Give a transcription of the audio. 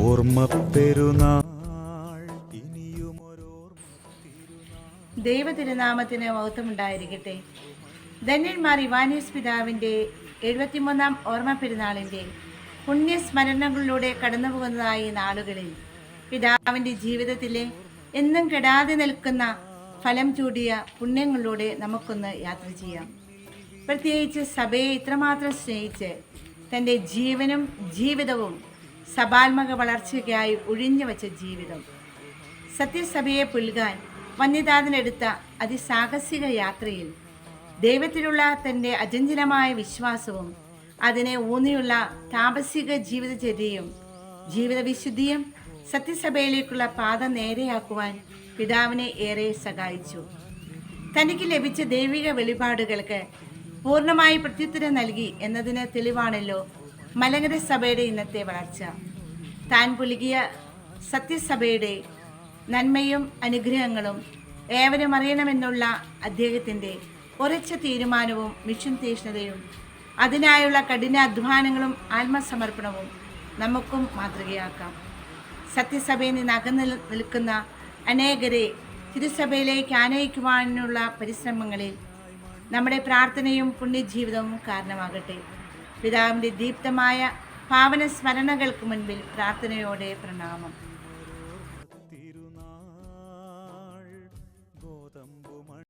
ഓർമ്മ പെരുന്നാൾ ദൈവ തിരുനാമത്തിന് മഹത്വമുണ്ടായിരിക്കട്ടെ. ധന്യന്മാർ ഇവാനീസ് പിതാവിൻ്റെ 73-ാം ഓർമ്മ പെരുന്നാളിൻ്റെ പുണ്യസ്മരണകളിലൂടെ കടന്നു പോകുന്നതായി നാളുകളിൽ പിതാവിൻ്റെ ജീവിതത്തിലെ എന്നും കെടാതെ നിൽക്കുന്ന ഫലം ചൂടിയ പുണ്യങ്ങളിലൂടെ നമുക്കൊന്ന് യാത്ര ചെയ്യാം. പ്രത്യേകിച്ച് സഭയെ ഇത്രമാത്രം സ്നേഹിച്ച് തൻ്റെ ജീവനും ജീവിതവും സഭാത്മക വളർച്ചയ്ക്കായി ഒഴിഞ്ഞു വച്ച ജീവിതം, സത്യസഭയെ പുൽകാൻ വന്യതാതനെടുത്ത അതിസാഹസിക യാത്രയിൽ ദൈവത്തിലുള്ള തൻ്റെ അചഞ്ചലമായ വിശ്വാസവും അതിനെ ഊന്നിയുള്ള താപസിക ജീവിതചര്യയും ജീവിത വിശുദ്ധിയും സത്യസഭയിലേക്കുള്ള പാത നേരെയാക്കുവാൻ പിതാവിനെ ഏറെ സഹായിച്ചു. തനിക്ക് ലഭിച്ച ദൈവിക വെളിപാടുകൾക്ക് പൂർണ്ണമായി പ്രത്യുത്തരം നൽകി എന്നതിന് തെളിവാണല്ലോ മലങ്കര സഭയുടെ ഇന്നത്തെ വളർച്ച. താൻ പുലുകിയ സത്യസഭയുടെ നന്മയും അനുഗ്രഹങ്ങളും ഏവരും അറിയണമെന്നുള്ള അദ്ദേഹത്തിൻ്റെ ഉറച്ച തീരുമാനവും മിഷൻ തീഷ്ണതയും അതിനായുള്ള കഠിനാധ്വാനങ്ങളും ആത്മസമർപ്പണവും നമുക്കും മാതൃകയാക്കാം. സത്യസഭയിൽ നിന്ന് അകന്നു നിൽക്കുന്ന അനേകരെ തിരുസഭയിലേക്ക് ആനയിക്കുവാനുള്ള പരിശ്രമങ്ങളിൽ നമ്മുടെ പ്രാർത്ഥനയും പുണ്യജീവിതവും കാരണമാകട്ടെ. പിതാവിൻ്റെ ദീപ്തമായ പാവന സ്മരണകൾക്ക് മുൻപിൽ പ്രാർത്ഥനയോടെ പ്രണാമം.